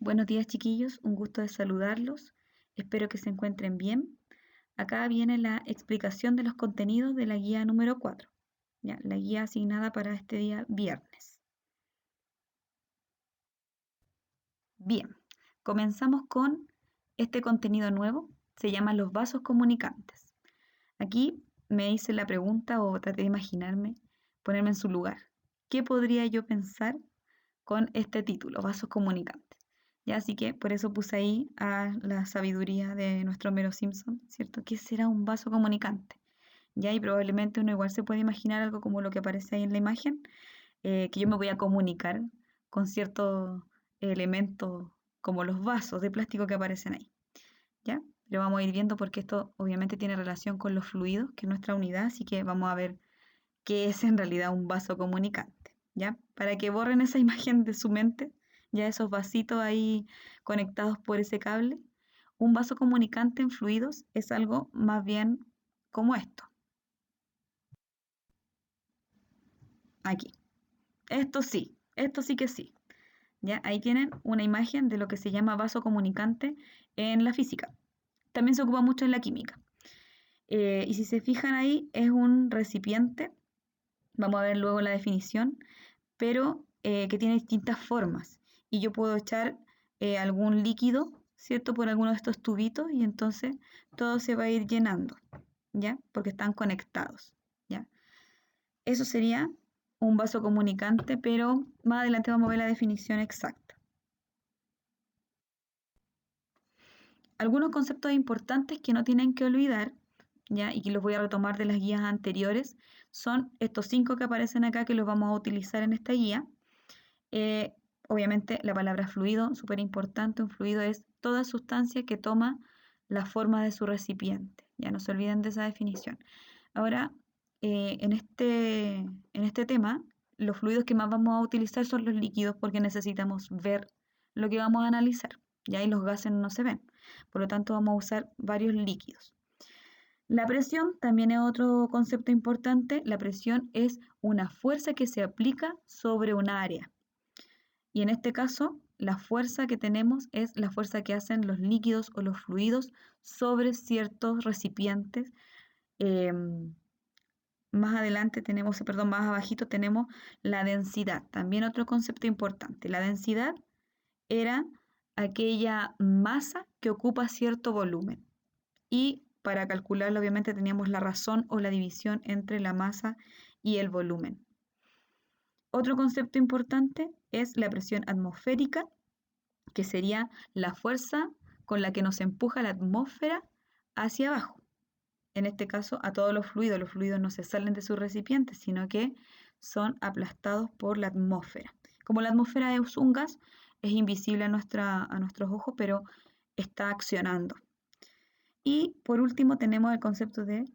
Buenos días, chiquillos, un gusto de saludarlos. Espero que se encuentren bien. Acá viene la explicación de los contenidos de la guía número 4, ya, la guía asignada para este día viernes. Bien, comenzamos con este contenido nuevo, se llama los vasos comunicantes. Aquí me hice la pregunta o traté de imaginarme, ponerme en su lugar. ¿Qué podría yo pensar con este título, vasos comunicantes? Ya, así que por eso puse ahí a la sabiduría de nuestro Homero Simpson, ¿cierto? ¿Qué será un vaso comunicante? Ya, y probablemente uno igual se puede imaginar algo como lo que aparece ahí en la imagen, que yo me voy a comunicar con ciertos elementos como los vasos de plástico que aparecen ahí, ¿ya? Pero vamos a ir viendo porque esto obviamente tiene relación con los fluidos, que es nuestra unidad, así que vamos a ver qué es en realidad un vaso comunicante, ¿ya? Para que borren esa imagen de su mente, ya esos vasitos ahí conectados por ese cable. Un vaso comunicante en fluidos es algo más bien como esto, aquí. Esto sí que sí. ¿Ya? Ahí tienen una imagen de lo que se llama vaso comunicante en la física. También se ocupa mucho en la química. Y si se fijan ahí, es un recipiente, vamos a ver luego la definición, pero que tiene distintas formas. Y yo puedo echar algún líquido, ¿cierto? Por alguno de estos tubitos y entonces todo se va a ir llenando, ¿ya? Porque están conectados, ¿ya? Eso sería un vaso comunicante, pero más adelante vamos a ver la definición exacta. Algunos conceptos importantes que no tienen que olvidar, ¿ya? Y que los voy a retomar de las guías anteriores, son estos 5 que aparecen acá que los vamos a utilizar en esta guía. Eh, Obviamente la palabra fluido, súper importante, un fluido es toda sustancia que toma la forma de su recipiente. Ya no se olviden de esa definición. Ahora, en este tema, los fluidos que más vamos a utilizar son los líquidos porque necesitamos ver lo que vamos a analizar. Ya ahí los gases no se ven. Por lo tanto, vamos a usar varios líquidos. La presión también es otro concepto importante. La presión es una fuerza que se aplica sobre un área. Y en este caso, la fuerza que tenemos es la fuerza que hacen los líquidos o los fluidos sobre ciertos recipientes. Eh, Más adelante tenemos, perdón, más abajito tenemos la densidad. También otro concepto importante. La densidad era aquella masa que ocupa cierto volumen. Y para calcularlo, obviamente, teníamos la razón o la división entre la masa y el volumen. Otro concepto importante es la presión atmosférica, que sería la fuerza con la que nos empuja la atmósfera hacia abajo. En este caso, a todos los fluidos no se salen de su recipiente, sino que son aplastados por la atmósfera. Como la atmósfera es un gas, es invisible a nuestros ojos, pero está accionando. Y por último tenemos el concepto de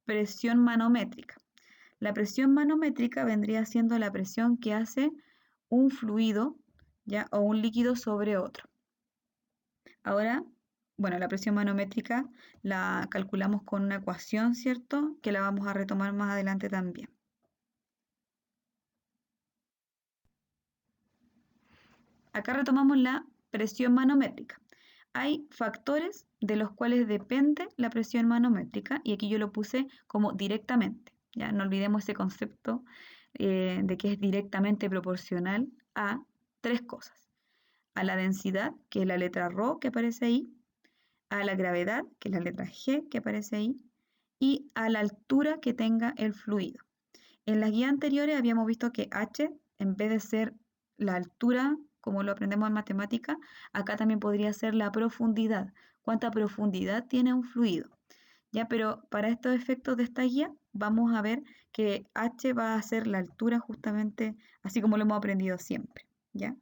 presión manométrica. La presión manométrica vendría siendo la presión que hace un fluido, ¿ya? O un líquido sobre otro. Ahora, bueno, la presión manométrica la calculamos con una ecuación, ¿cierto? Que la vamos a retomar más adelante también. Acá retomamos la presión manométrica. Hay factores de los cuales depende la presión manométrica y aquí yo lo puse como directamente. Ya no olvidemos ese concepto de que es directamente proporcional a 3 cosas. A la densidad, que es la letra ρ que aparece ahí, a la gravedad, que es la letra G que aparece ahí, y a la altura que tenga el fluido. En las guías anteriores habíamos visto que H, en vez de ser la altura, como lo aprendemos en matemática, acá también podría ser la profundidad. ¿Cuánta profundidad tiene un fluido? Ya, pero para estos efectos de esta guía, vamos a ver que H va a ser la altura justamente así como lo hemos aprendido siempre, ¿ya?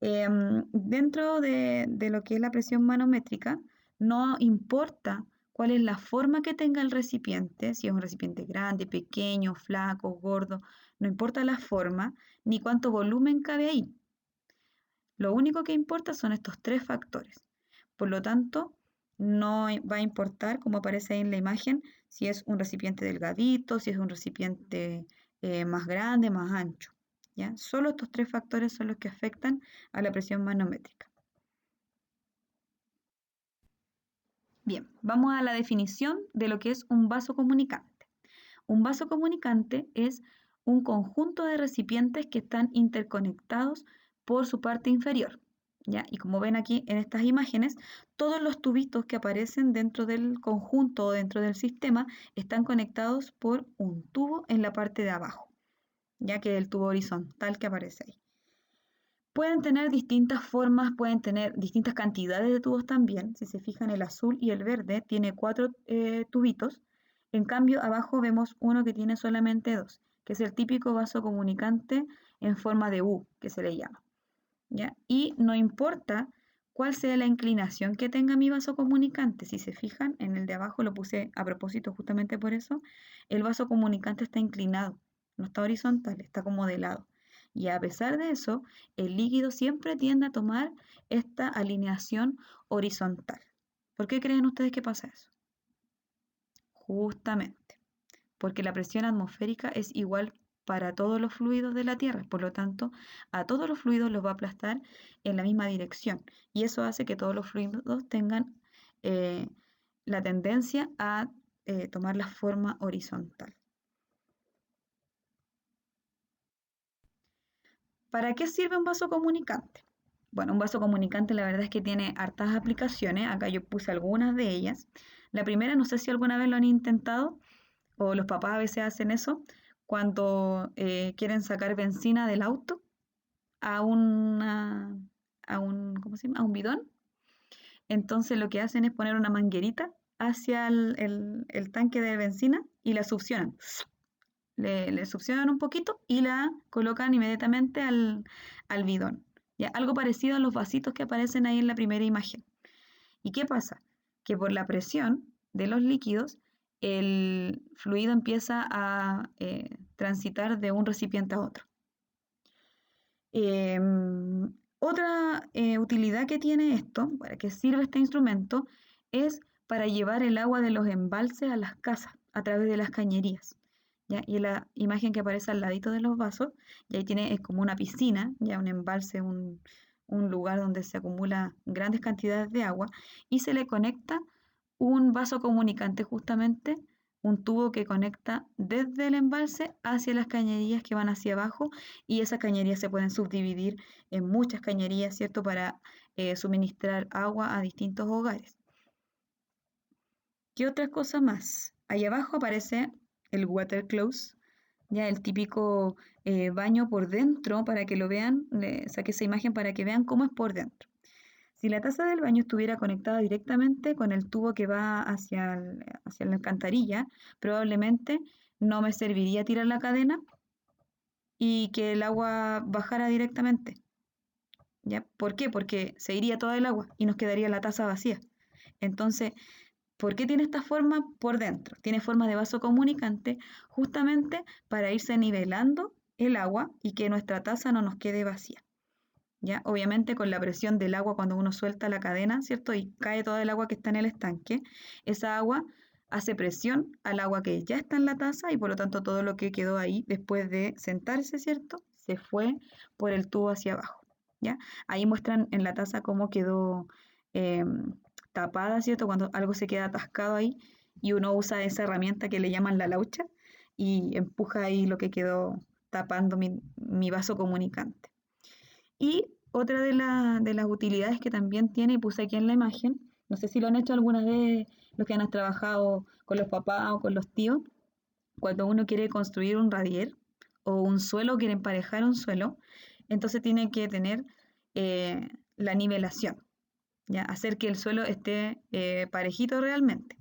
Dentro de lo que es la presión manométrica, no importa cuál es la forma que tenga el recipiente, si es un recipiente grande, pequeño, flaco, gordo, no importa la forma ni cuánto volumen cabe ahí. Lo único que importa son estos 3 factores. Por lo tanto, no va a importar, como aparece ahí en la imagen, si es un recipiente delgadito, si es un recipiente más grande, más ancho. ¿Ya? Solo estos 3 factores son los que afectan a la presión manométrica. Bien, vamos a la definición de lo que es un vaso comunicante. Un vaso comunicante es un conjunto de recipientes que están interconectados por su parte inferior. ¿Ya? Y como ven aquí en estas imágenes, todos los tubitos que aparecen dentro del conjunto o dentro del sistema están conectados por un tubo en la parte de abajo, ya que es el tubo horizontal que aparece ahí. Pueden tener distintas formas, pueden tener distintas cantidades de tubos también. Si se fijan, el azul y el verde tiene 4 tubitos. En cambio, abajo vemos uno que tiene solamente 2, que es el típico vaso comunicante en forma de U, que se le llama. ¿Ya? Y no importa cuál sea la inclinación que tenga mi vaso comunicante. Si se fijan, en el de abajo lo puse a propósito justamente por eso. El vaso comunicante está inclinado, no está horizontal, está como de lado. Y a pesar de eso, el líquido siempre tiende a tomar esta alineación horizontal. ¿Por qué creen ustedes que pasa eso? Justamente porque la presión atmosférica es igual para todos los fluidos de la Tierra, por lo tanto, a todos los fluidos los va a aplastar en la misma dirección y eso hace que todos los fluidos tengan eh, la tendencia a tomar la forma horizontal. ¿Para qué sirve un vaso comunicante? Bueno, un vaso comunicante la verdad es que tiene hartas aplicaciones, acá yo puse algunas de ellas. La primera, no sé si alguna vez lo han intentado, o los papás a veces hacen eso, cuando quieren sacar benzina del auto a una, ¿cómo se llama? A un bidón. Entonces lo que hacen es poner una manguerita hacia el tanque de benzina y la succionan. Le succionan un poquito y la colocan inmediatamente al bidón. ¿Ya? Algo parecido a los vasitos que aparecen ahí en la primera imagen. ¿Y qué pasa? Que por la presión de los líquidos, el fluido empieza a transitar de un recipiente a otro. Otra utilidad que tiene esto, para que sirve este instrumento, es para llevar el agua de los embalses a las casas a través de las cañerías. ¿Ya? Y la imagen que aparece al ladito de los vasos, y ahí tiene, es como una piscina, ya un embalse, un lugar donde se acumula grandes cantidades de agua, y se le conecta un vaso comunicante justamente, un tubo que conecta desde el embalse hacia las cañerías que van hacia abajo y esas cañerías se pueden subdividir en muchas cañerías, ¿cierto? Para suministrar agua a distintos hogares. ¿Qué otra cosa más? Ahí abajo aparece el water close, ya el típico baño por dentro para que lo vean, le saqué esa imagen para que vean cómo es por dentro. Si la taza del baño estuviera conectada directamente con el tubo que va hacia la alcantarilla, probablemente no me serviría tirar la cadena y que el agua bajara directamente. ¿Ya? ¿Por qué? Porque se iría toda el agua y nos quedaría la taza vacía. Entonces, ¿por qué tiene esta forma por dentro? Tiene forma de vaso comunicante justamente para irse nivelando el agua y que nuestra taza no nos quede vacía. ¿Ya? Obviamente con la presión del agua cuando uno suelta la cadena, ¿cierto? Y cae toda el agua que está en el estanque, esa agua hace presión al agua que ya está en la taza y por lo tanto todo lo que quedó ahí después de sentarse, ¿cierto? Se fue por el tubo hacia abajo, ¿ya? Ahí muestran en la taza cómo quedó tapada, ¿cierto? Cuando algo se queda atascado ahí y uno usa esa herramienta que le llaman la laucha y empuja ahí lo que quedó tapando mi vaso comunicante. Y otra de las utilidades que también tiene, y puse aquí en la imagen, no sé si lo han hecho alguna vez los que han trabajado con los papás o con los tíos, cuando uno quiere construir un radier o un suelo, quiere emparejar un suelo, entonces tiene que tener la nivelación, ¿ya? Hacer que el suelo esté parejito realmente,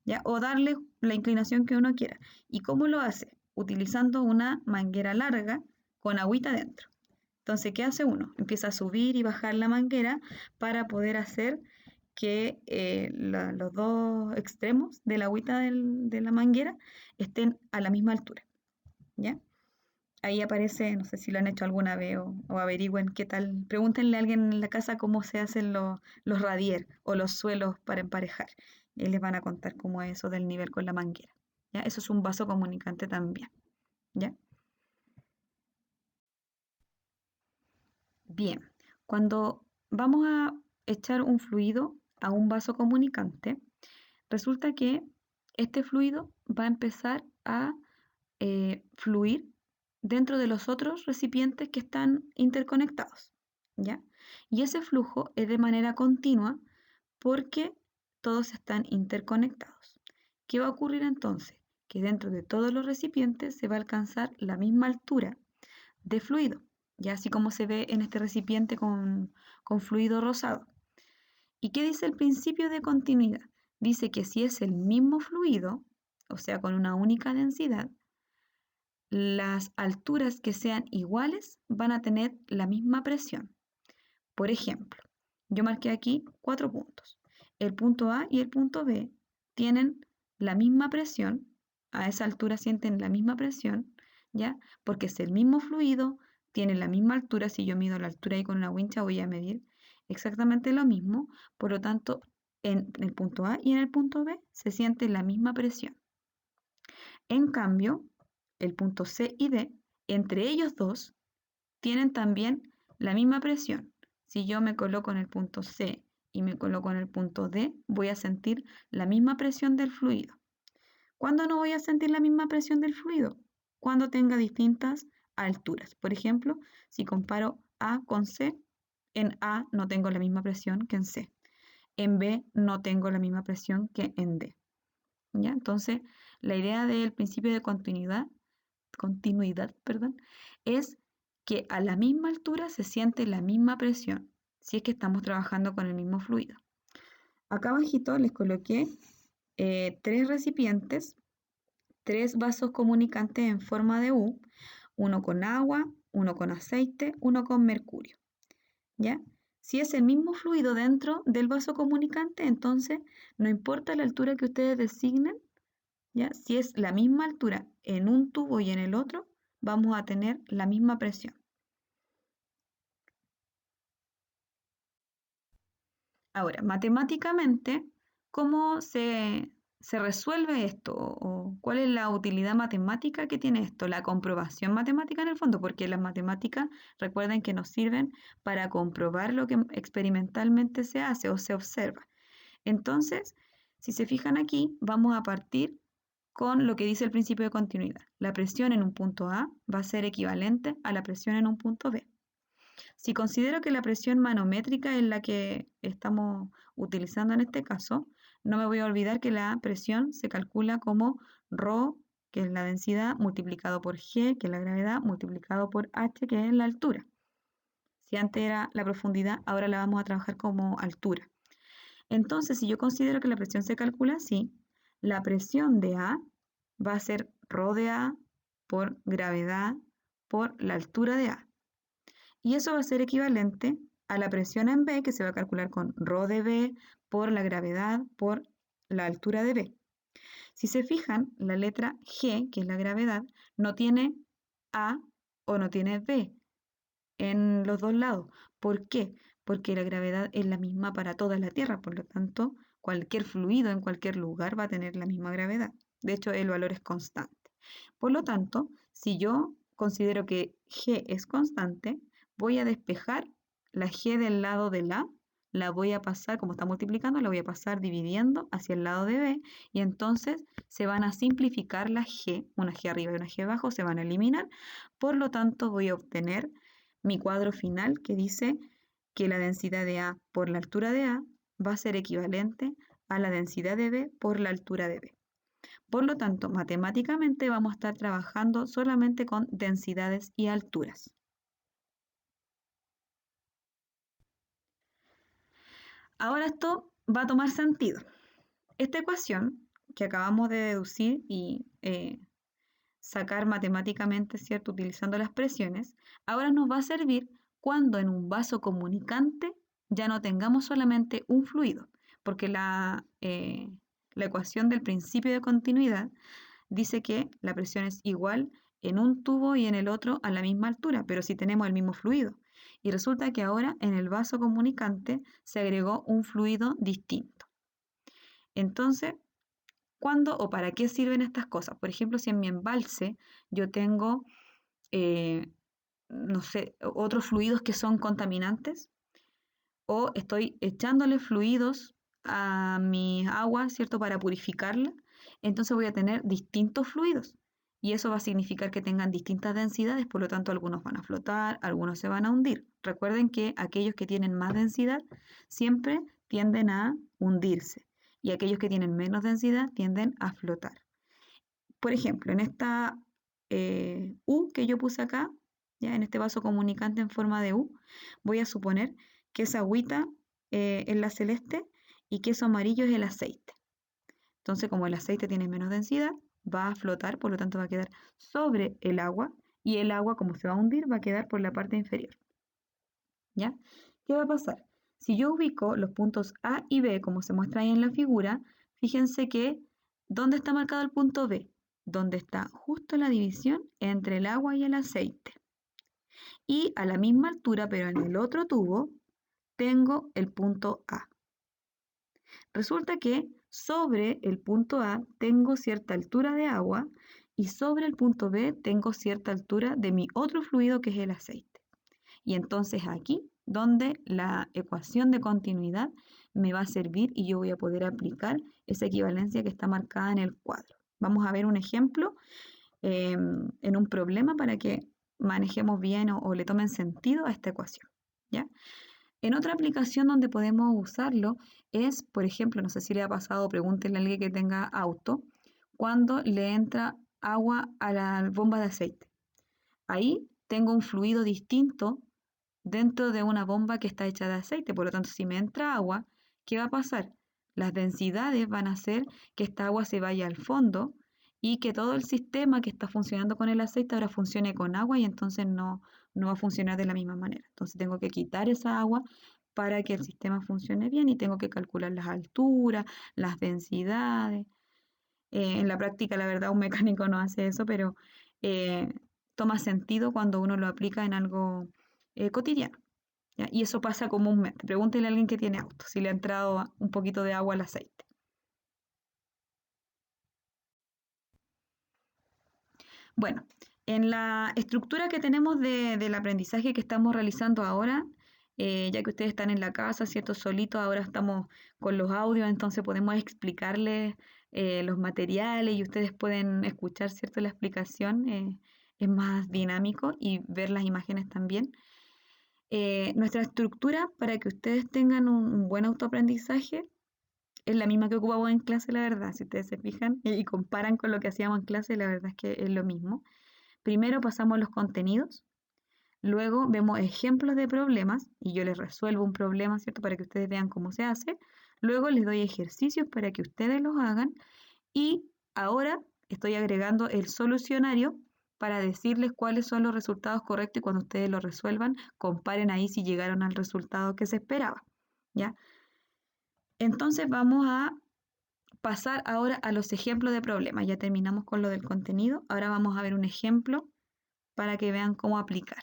¿ya? O darle la inclinación que uno quiera. ¿Y cómo lo hace? Utilizando una manguera larga con agüita dentro. Entonces, ¿qué hace uno? Empieza a subir y bajar la manguera para poder hacer que los dos extremos de la agüita de la manguera estén a la misma altura, ¿ya? Ahí aparece, no sé si lo han hecho alguna vez o averigüen qué tal. Pregúntenle a alguien en la casa cómo se hacen los radier o los suelos para emparejar. Y les van a contar cómo es eso del nivel con la manguera, ¿ya? Eso es un vaso comunicante también, ¿ya? Bien, cuando vamos a echar un fluido a un vaso comunicante, resulta que este fluido va a empezar a fluir dentro de los otros recipientes que están interconectados, ¿ya? Y ese flujo es de manera continua porque todos están interconectados. ¿Qué va a ocurrir entonces? Que dentro de todos los recipientes se va a alcanzar la misma altura de fluido, ya así como se ve en este recipiente con fluido rosado. ¿Y qué dice el principio de continuidad? Dice que si es el mismo fluido, o sea, con una única densidad, las alturas que sean iguales van a tener la misma presión. Por ejemplo, yo marqué aquí 4 puntos. El punto A y el punto B tienen la misma presión, a esa altura sienten la misma presión, ¿ya? Porque es el mismo fluido, tiene la misma altura. Si yo mido la altura y con una wincha voy a medir exactamente lo mismo. Por lo tanto, en el punto A y en el punto B se siente la misma presión. En cambio, el punto C y D, entre ellos dos, tienen también la misma presión. Si yo me coloco en el punto C y me coloco en el punto D, voy a sentir la misma presión del fluido. ¿Cuándo no voy a sentir la misma presión del fluido? Cuando tenga distintas alturas. Por ejemplo, si comparo A con C, en A no tengo la misma presión que en C. En B no tengo la misma presión que en D. ¿Ya? Entonces, la idea del principio de continuidad, perdón, es que a la misma altura se siente la misma presión, si es que estamos trabajando con el mismo fluido. Acá abajito les coloqué 3 recipientes, 3 vasos comunicantes en forma de U, uno con agua, uno con aceite, uno con mercurio. ¿Ya? Si es el mismo fluido dentro del vaso comunicante, entonces no importa la altura que ustedes designen, ¿ya? Si es la misma altura en un tubo y en el otro, vamos a tener la misma presión. Ahora, matemáticamente, ¿cómo se resuelve esto? ¿O cuál es la utilidad matemática que tiene esto? La comprobación matemática en el fondo, porque las matemáticas, recuerden que nos sirven para comprobar lo que experimentalmente se hace o se observa. Entonces, si se fijan aquí, vamos a partir con lo que dice el principio de continuidad. La presión en un punto A va a ser equivalente a la presión en un punto B. Si considero que la presión manométrica es la que estamos utilizando en este caso, no me voy a olvidar que la presión se calcula como ρ, que es la densidad, multiplicado por G, que es la gravedad, multiplicado por H, que es la altura. Si antes era la profundidad, ahora la vamos a trabajar como altura. Entonces, si yo considero que la presión se calcula así, la presión de A va a ser ρ de A por gravedad por la altura de A. Y eso va a ser equivalente a la presión en B, que se va a calcular con ρ de B por la gravedad por la altura de B. Si se fijan, la letra G, que es la gravedad, no tiene A o no tiene B en los dos lados. ¿Por qué? Porque la gravedad es la misma para toda la Tierra, por lo tanto, cualquier fluido en cualquier lugar va a tener la misma gravedad. De hecho, el valor es constante. Por lo tanto, si yo considero que G es constante, voy a despejar la G del lado de la voy a pasar, como está multiplicando, la voy a pasar dividiendo hacia el lado de B y entonces se van a simplificar las G, una G arriba y una G abajo, se van a eliminar. Por lo tanto, voy a obtener mi cuadro final que dice que la densidad de A por la altura de A va a ser equivalente a la densidad de B por la altura de B. Por lo tanto, matemáticamente vamos a estar trabajando solamente con densidades y alturas. Ahora esto va a tomar sentido. Esta ecuación que acabamos de deducir y sacar matemáticamente, ¿cierto? Utilizando las presiones, ahora nos va a servir cuando en un vaso comunicante ya no tengamos solamente un fluido, porque la ecuación del principio de continuidad dice que la presión es igual en un tubo y en el otro a la misma altura, pero si tenemos el mismo fluido. Y resulta que ahora en el vaso comunicante se agregó un fluido distinto. Entonces, ¿cuándo o para qué sirven estas cosas? Por ejemplo, si en mi embalse yo tengo, no sé, otros fluidos que son contaminantes, o estoy echándole fluidos a mi agua, ¿cierto? Para purificarla, entonces voy a tener distintos fluidos. Y eso va a significar que tengan distintas densidades, por lo tanto algunos van a flotar, algunos se van a hundir. Recuerden que aquellos que tienen más densidad siempre tienden a hundirse y aquellos que tienen menos densidad tienden a flotar. Por ejemplo, en esta U que yo puse acá, ya en este vaso comunicante en forma de U, voy a suponer que esa agüita es la celeste y que eso amarillo es el aceite. Entonces, como el aceite tiene menos densidad, va a flotar, por lo tanto va a quedar sobre el agua y el agua, como se va a hundir, va a quedar por la parte inferior. ¿Ya? ¿Qué va a pasar? Si yo ubico los puntos A y B, como se muestra ahí en la figura, fíjense que, ¿dónde está marcado el punto B? Donde está justo la división entre el agua y el aceite. Y a la misma altura, pero en el otro tubo, tengo el punto A. Resulta que sobre el punto A tengo cierta altura de agua y sobre el punto B tengo cierta altura de mi otro fluido que es el aceite. Y entonces aquí, donde la ecuación de continuidad me va a servir y yo voy a poder aplicar esa equivalencia que está marcada en el cuadro. Vamos a ver un ejemplo en un problema para que manejemos bien o le tomen sentido a esta ecuación. ¿Ya? En otra aplicación donde podemos usarlo es, por ejemplo, no sé si le ha pasado, pregúntenle a alguien que tenga auto, cuando le entra agua a la bomba de aceite. Ahí tengo un fluido distinto dentro de una bomba que está hecha de aceite. Por lo tanto, si me entra agua, ¿qué va a pasar? Las densidades van a hacer que esta agua se vaya al fondo y que todo el sistema que está funcionando con el aceite ahora funcione con agua y entonces no va a funcionar de la misma manera. Entonces tengo que quitar esa agua para que el sistema funcione bien y tengo que calcular las alturas, las densidades. En la práctica, la verdad, un mecánico no hace eso, pero eh, toma sentido cuando uno lo aplica en algo cotidiano. ¿Ya? Y eso pasa comúnmente. Pregúntele a alguien que tiene auto si le ha entrado un poquito de agua al aceite. Bueno, en la estructura que tenemos del aprendizaje que estamos realizando ahora, ya que ustedes están en la casa, ¿cierto? Solitos, ahora estamos con los audios, entonces podemos explicarles los materiales y ustedes pueden escuchar, ¿cierto? La explicación es más dinámico y ver las imágenes también. Nuestra estructura para que ustedes tengan un buen autoaprendizaje es la misma que ocupamos en clase, la verdad. Si ustedes se fijan y comparan con lo que hacíamos en clase, la verdad es que es lo mismo. Primero pasamos los contenidos, luego vemos ejemplos de problemas y yo les resuelvo un problema, ¿cierto? Para que ustedes vean cómo se hace. Luego les doy ejercicios para que ustedes los hagan y ahora estoy agregando el solucionario para decirles cuáles son los resultados correctos y cuando ustedes lo resuelvan, comparen ahí si llegaron al resultado que se esperaba, ¿ya? Entonces vamos a pasar ahora a los ejemplos de problemas. Ya terminamos con lo del contenido. Ahora vamos a ver un ejemplo para que vean cómo aplicar.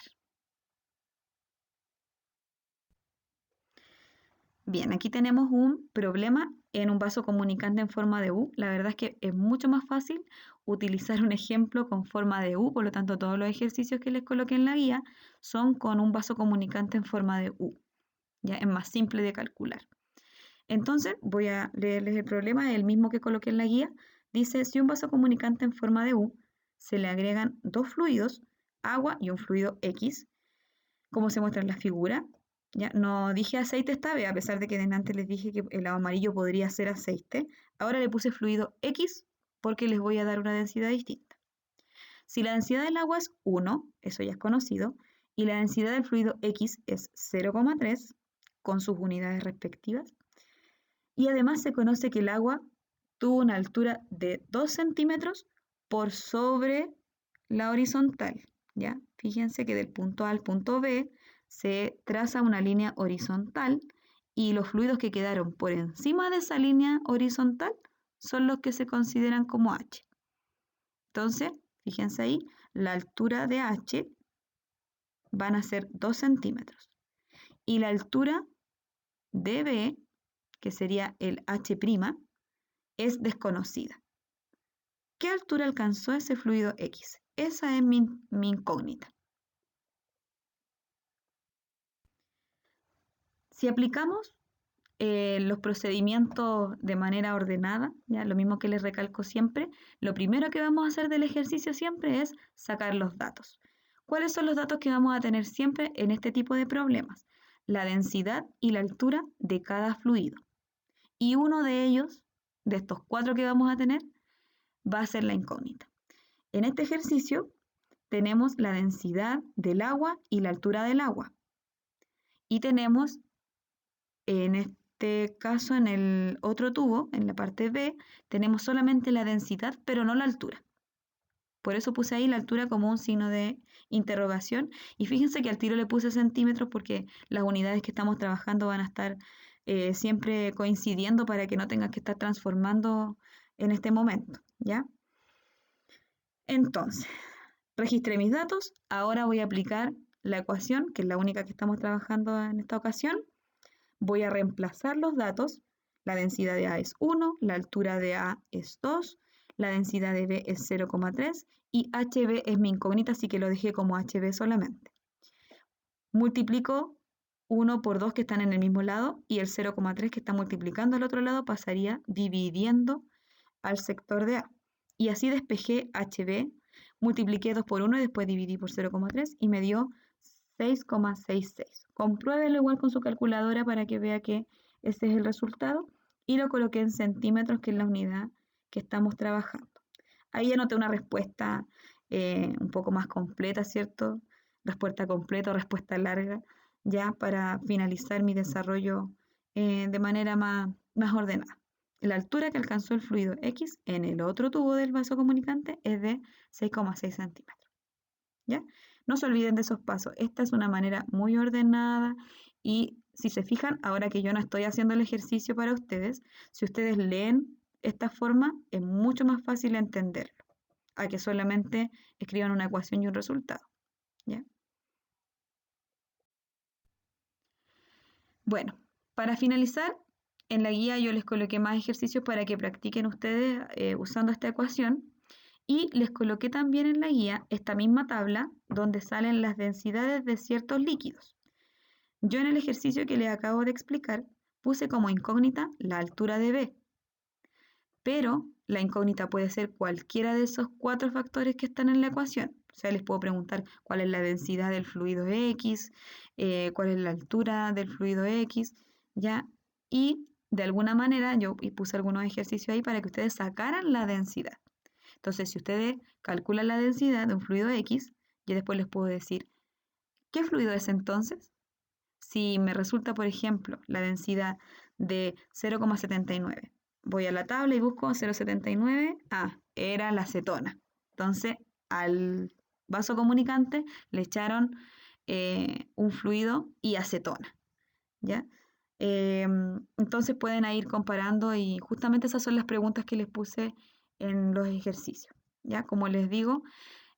Bien, aquí tenemos un problema en un vaso comunicante en forma de U. La verdad es que es mucho más fácil utilizar un ejemplo con forma de U, por lo tanto todos los ejercicios que les coloqué en la guía son con un vaso comunicante en forma de U. Ya es más simple de calcular. Entonces voy a leerles el problema, el mismo que coloqué en la guía. Dice, si un vaso comunicante en forma de U se le agregan dos fluidos, agua y un fluido X, como se muestra en la figura. Ya no dije aceite esta vez, a pesar de que antes les dije que el amarillo podría ser aceite. Ahora le puse fluido X porque les voy a dar una densidad distinta. Si la densidad del agua es 1, eso ya es conocido, y la densidad del fluido X es 0,3 con sus unidades respectivas, y además se conoce que el agua tuvo una altura de 2 centímetros por sobre la horizontal, ¿ya? Fíjense que del punto A al punto B se traza una línea horizontal y los fluidos que quedaron por encima de esa línea horizontal son los que se consideran como H. Entonces, fíjense ahí, la altura de H van a ser 2 centímetros y la altura de B, que sería el H', es desconocida. ¿Qué altura alcanzó ese fluido X? Esa es mi incógnita. Si aplicamos los procedimientos de manera ordenada, ¿ya? Lo mismo que les recalco siempre, lo primero que vamos a hacer del ejercicio siempre es sacar los datos. ¿Cuáles son los datos que vamos a tener siempre en este tipo de problemas? La densidad y la altura de cada fluido. Y uno de ellos, de estos 4 que vamos a tener, va a ser la incógnita. En este ejercicio tenemos la densidad del agua y la altura del agua. Y tenemos, en este caso, en el otro tubo, en la parte B, tenemos solamente la densidad, pero no la altura. Por eso puse ahí la altura como un signo de interrogación. Y fíjense que al tiro le puse centímetros porque las unidades que estamos trabajando van a estar siempre coincidiendo para que no tengas que estar transformando en este momento, ¿ya? Entonces, registré mis datos, ahora voy a aplicar la ecuación, que es la única que estamos trabajando en esta ocasión. Voy a reemplazar los datos. La densidad de A es 1, la altura de A es 2, la densidad de B es 0,3 y HB es mi incógnita, así que lo dejé como HB solamente. Multiplico 1 por 2 que están en el mismo lado y el 0,3 que está multiplicando al otro lado pasaría dividiendo al sector de A. Y así despejé HB, multipliqué 2 por 1 y después dividí por 0,3 y me dio 6,66. Compruébelo igual con su calculadora para que vea que ese es el resultado y lo coloqué en centímetros, que es la unidad que estamos trabajando. Ahí anoté una respuesta un poco más completa, ¿cierto? Respuesta completa o respuesta larga, ya para finalizar mi desarrollo de manera más ordenada. La altura que alcanzó el fluido X en el otro tubo del vaso comunicante es de 6,6 centímetros. ¿Ya? No se olviden de esos pasos. Esta es una manera muy ordenada y si se fijan, ahora que yo no estoy haciendo el ejercicio para ustedes, si ustedes leen esta forma, es mucho más fácil entenderlo, a que solamente escriban una ecuación y un resultado. ¿Ya? Bueno, para finalizar, en la guía yo les coloqué más ejercicios para que practiquen ustedes usando esta ecuación y les coloqué también en la guía esta misma tabla donde salen las densidades de ciertos líquidos. Yo en el ejercicio que les acabo de explicar puse como incógnita la altura de B, pero la incógnita puede ser cualquiera de esos 4 factores que están en la ecuación. O sea, les puedo preguntar cuál es la densidad del fluido X, cuál es la altura del fluido X, ¿ya? Y de alguna manera yo puse algunos ejercicios ahí para que ustedes sacaran la densidad. Entonces, si ustedes calculan la densidad de un fluido X, yo después les puedo decir, ¿qué fluido es entonces? Si me resulta, por ejemplo, la densidad de 0,79, voy a la tabla y busco 0,79, era la acetona. Entonces, al vaso comunicante le echaron un fluido y acetona, ¿ya? Entonces pueden ir comparando y justamente esas son las preguntas que les puse en los ejercicios, ¿ya? Como les digo,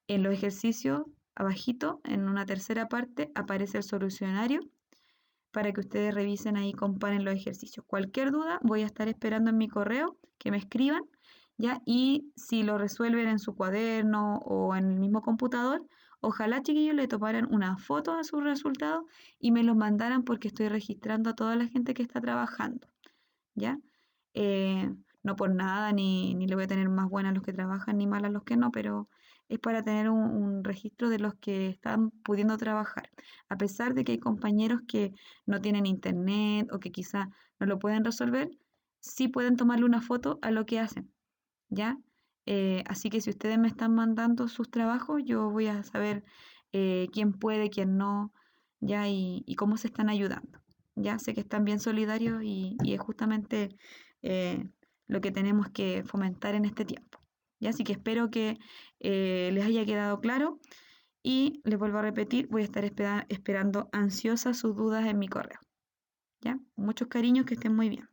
en los ejercicios, abajito, en una tercera parte, aparece el solucionario para que ustedes revisen ahí y comparen los ejercicios. Cualquier duda voy a estar esperando en mi correo que me escriban, ¿ya? Y si lo resuelven en su cuaderno o en el mismo computador, ojalá, chiquillos, le tomaran una foto a sus resultados y me los mandaran porque estoy registrando a toda la gente que está trabajando, ¿ya? No por nada, ni le voy a tener más buenas a los que trabajan ni malas a los que no, pero es para tener un registro de los que están pudiendo trabajar. A pesar de que hay compañeros que no tienen internet o que quizá no lo pueden resolver, sí pueden tomarle una foto a lo que hacen, ¿ya? Así que si ustedes me están mandando sus trabajos, yo voy a saber quién puede, quién no, ¿ya? Y cómo se están ayudando. Ya sé que están bien solidarios y es justamente eh, lo que tenemos que fomentar en este tiempo. ¿Ya? Así que espero que les haya quedado claro y les vuelvo a repetir, voy a estar esperando ansiosa sus dudas en mi correo. ¿Ya? Muchos cariños, que estén muy bien.